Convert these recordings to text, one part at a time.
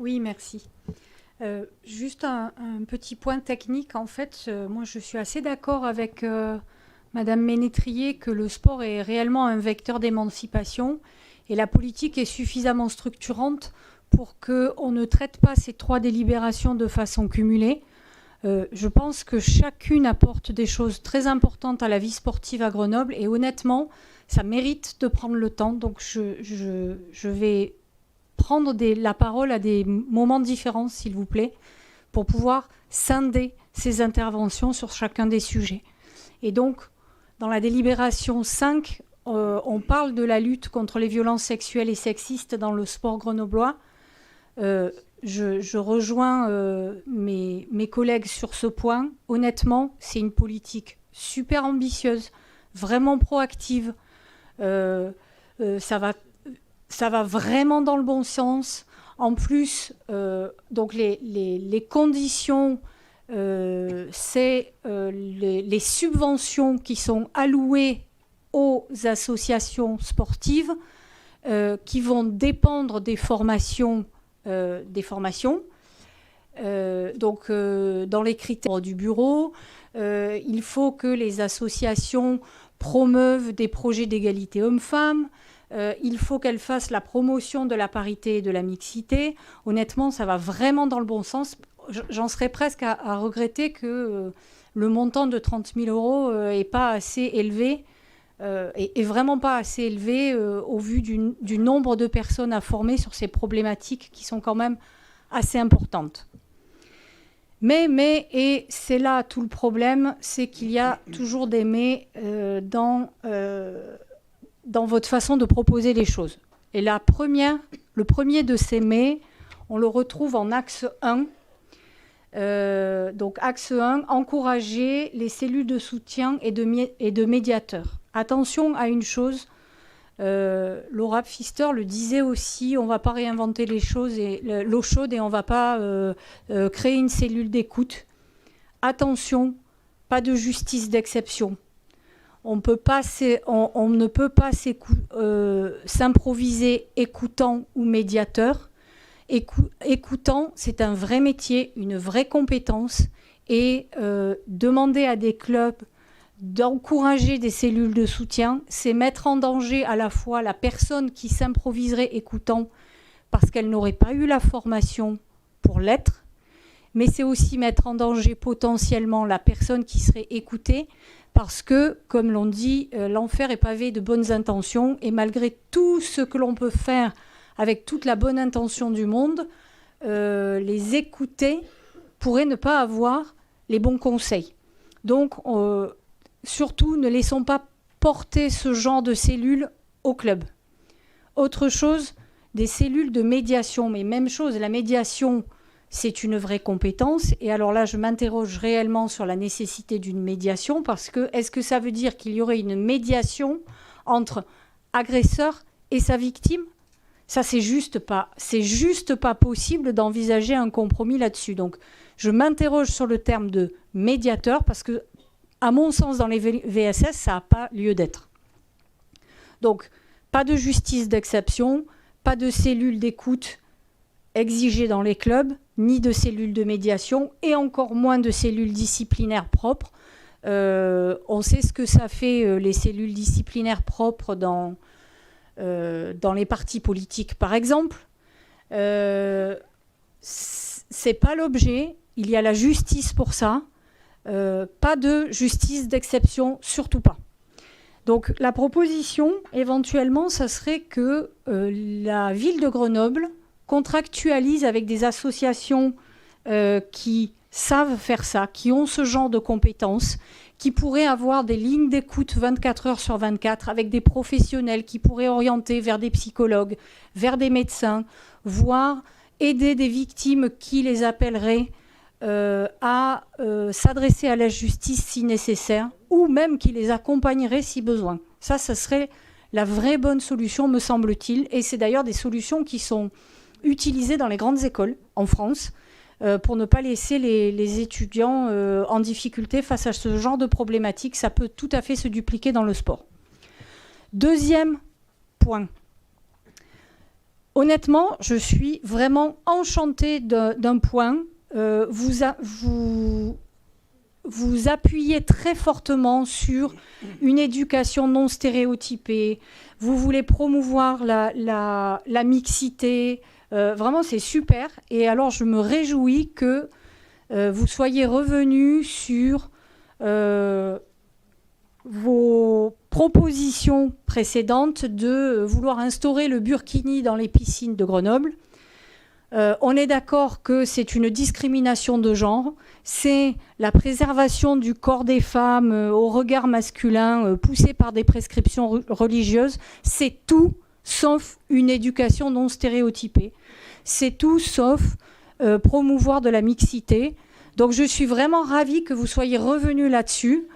Oui, merci. Juste un petit point technique. En fait, moi, je suis assez d'accord avec Madame Ménétrier que le sport est réellement un vecteur d'émancipation et la politique est suffisamment structurante pour qu'on ne traite pas ces trois délibérations de façon cumulée. Je pense que chacune apporte des choses très importantes à la vie sportive à Grenoble et honnêtement, ça mérite de prendre le temps. Donc je vais prendre la parole à des moments différents, s'il vous plaît, pour pouvoir scinder ces interventions sur chacun des sujets. Et donc, dans la délibération 5, on parle de la lutte contre les violences sexuelles et sexistes dans le sport grenoblois. Je rejoins mes collègues sur ce point. Honnêtement, c'est une politique super ambitieuse, vraiment proactive. Ça va vraiment dans le bon sens. En plus, donc les conditions, c'est les subventions qui sont allouées aux associations sportives qui vont dépendre des formations. Donc, dans les critères du bureau, il faut que les associations promeuvent des projets d'égalité hommes-femmes. Il faut qu'elles fassent la promotion de la parité et de la mixité. Honnêtement, ça va vraiment dans le bon sens. J'en serais presque à regretter que le montant de 30 000 euros n'est pas assez élevé, est vraiment pas assez élevé au vu du nombre de personnes à former sur ces problématiques qui sont quand même assez importantes. Et c'est là tout le problème, c'est qu'il y a toujours des mais dans votre façon de proposer les choses. Et le premier de ces mais, on le retrouve en axe 1. Donc axe 1, encourager les cellules de soutien et de médiateurs. Attention à une chose, Laura Pfister le disait aussi, on ne va pas réinventer l'eau chaude et on ne va pas créer une cellule d'écoute. Attention, pas de justice d'exception. On ne peut pas s'improviser écoutant ou médiateur. Écoutant, c'est un vrai métier, une vraie compétence. Et demander à des clubs d'encourager des cellules de soutien, c'est mettre en danger à la fois la personne qui s'improviserait écoutant parce qu'elle n'aurait pas eu la formation pour l'être, mais c'est aussi mettre en danger potentiellement la personne qui serait écoutée parce que, comme l'on dit, l'enfer est pavé de bonnes intentions et malgré tout ce que l'on peut faire avec toute la bonne intention du monde, les écouter pourraient ne pas avoir les bons conseils. Donc, surtout, ne laissons pas porter ce genre de cellules au club. Autre chose, des cellules de médiation. Mais même chose, la médiation, c'est une vraie compétence. Et alors là, je m'interroge réellement sur la nécessité d'une médiation parce que est-ce que ça veut dire qu'il y aurait une médiation entre agresseur et sa victime ? Ça, c'est juste pas possible d'envisager un compromis là-dessus. Donc, je m'interroge sur le terme de médiateur parce que, à mon sens, dans les VSS, ça n'a pas lieu d'être. Donc, pas de justice d'exception, pas de cellules d'écoute exigées dans les clubs, ni de cellules de médiation, et encore moins de cellules disciplinaires propres. On sait ce que ça fait, les cellules disciplinaires propres dans les partis politiques, par exemple. C'est pas l'objet. Il y a la justice pour ça. Pas de justice d'exception, surtout pas. Donc la proposition, éventuellement, ça serait que la ville de Grenoble contractualise avec des associations qui savent faire ça, qui ont ce genre de compétences, qui pourraient avoir des lignes d'écoute 24 heures sur 24 avec des professionnels qui pourraient orienter vers des psychologues, vers des médecins, voire aider des victimes qui les appelleraient à s'adresser à la justice si nécessaire, ou même qui les accompagnerait si besoin. Ça serait la vraie bonne solution, me semble-t-il. Et c'est d'ailleurs des solutions qui sont utilisées dans les grandes écoles en France pour ne pas laisser les étudiants en difficulté face à ce genre de problématiques. Ça peut tout à fait se dupliquer dans le sport. Deuxième point. Honnêtement, je suis vraiment enchantée d'un point. Vous appuyez très fortement sur une éducation non stéréotypée. Vous voulez promouvoir la mixité. Vraiment, c'est super. Et alors, je me réjouis que vous soyez revenus sur vos propositions précédentes de vouloir instaurer le burkini dans les piscines de Grenoble. On est d'accord que c'est une discrimination de genre, c'est la préservation du corps des femmes au regard masculin poussée par des prescriptions religieuses, c'est tout sauf une éducation non stéréotypée, c'est tout sauf promouvoir de la mixité. Donc je suis vraiment ravie que vous soyez revenus là-dessus.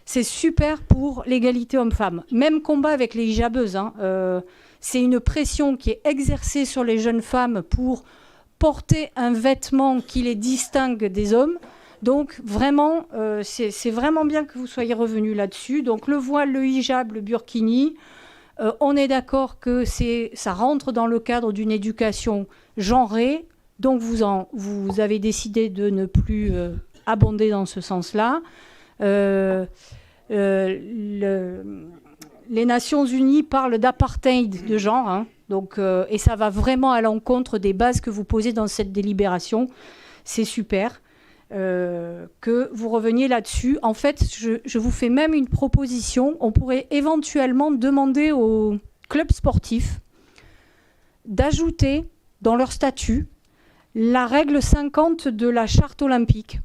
C'est super pour l'égalité homme-femme. Même combat avec les hijabeuses, hein. C'est une pression qui est exercée sur les jeunes femmes pour porter un vêtement qui les distingue des hommes. Donc vraiment, c'est vraiment bien que vous soyez revenus là-dessus. Donc le voile, le hijab, le burkini, on est d'accord que ça rentre dans le cadre d'une éducation genrée. Donc vous avez décidé de ne plus abonder dans ce sens-là. Les Nations Unies parlent d'apartheid de genre, hein, donc, et ça va vraiment à l'encontre des bases que vous posez dans cette délibération. C'est super que vous reveniez là-dessus. En fait, je vous fais même une proposition. On pourrait éventuellement demander aux clubs sportifs d'ajouter dans leur statut la règle 50 de la charte olympique,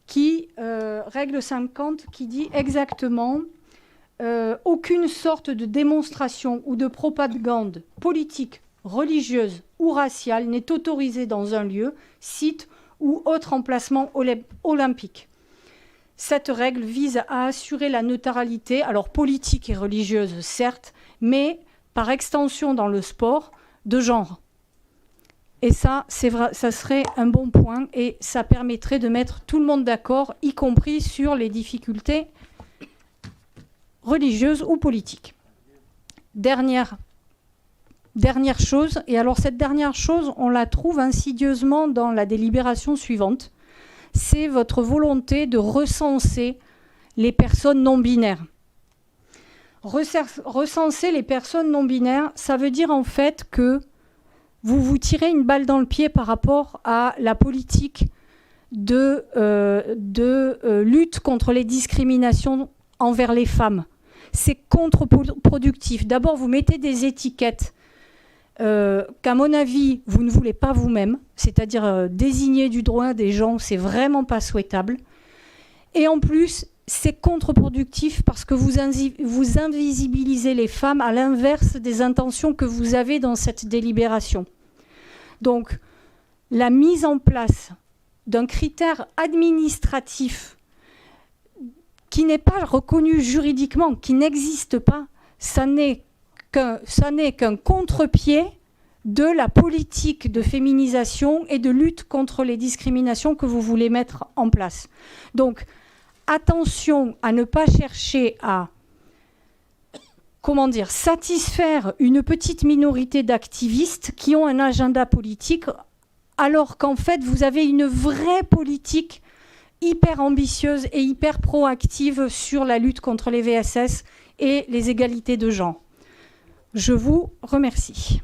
règle 50 qui dit exactement... aucune sorte de démonstration ou de propagande politique, religieuse ou raciale n'est autorisée dans un lieu, site ou autre emplacement olympique. Cette règle vise à assurer la neutralité, alors politique et religieuse certes, mais par extension dans le sport, de genre. Et ça, c'est vrai, ça serait un bon point et ça permettrait de mettre tout le monde d'accord, y compris sur les difficultés religieuse ou politique. Dernière chose, et alors cette dernière chose, on la trouve insidieusement dans la délibération suivante, c'est votre volonté de recenser les personnes non-binaires. Recenser les personnes non-binaires, ça veut dire en fait que vous vous tirez une balle dans le pied par rapport à la politique de lutte contre les discriminations envers les femmes. C'est contre-productif. D'abord, vous mettez des étiquettes qu'à mon avis, vous ne voulez pas vous-même, c'est-à-dire désigner du droit des gens, c'est vraiment pas souhaitable. Et en plus, c'est contre-productif parce que vous invisibilisez les femmes à l'inverse des intentions que vous avez dans cette délibération. Donc, la mise en place d'un critère administratif qui n'est pas reconnu juridiquement, qui n'existe pas, ça n'est qu'un contre-pied de la politique de féminisation et de lutte contre les discriminations que vous voulez mettre en place. Donc, attention à ne pas chercher à, satisfaire une petite minorité d'activistes qui ont un agenda politique, alors qu'en fait, vous avez une vraie politique hyper ambitieuse et hyper proactive sur la lutte contre les VSS et les égalités de genre. Je vous remercie.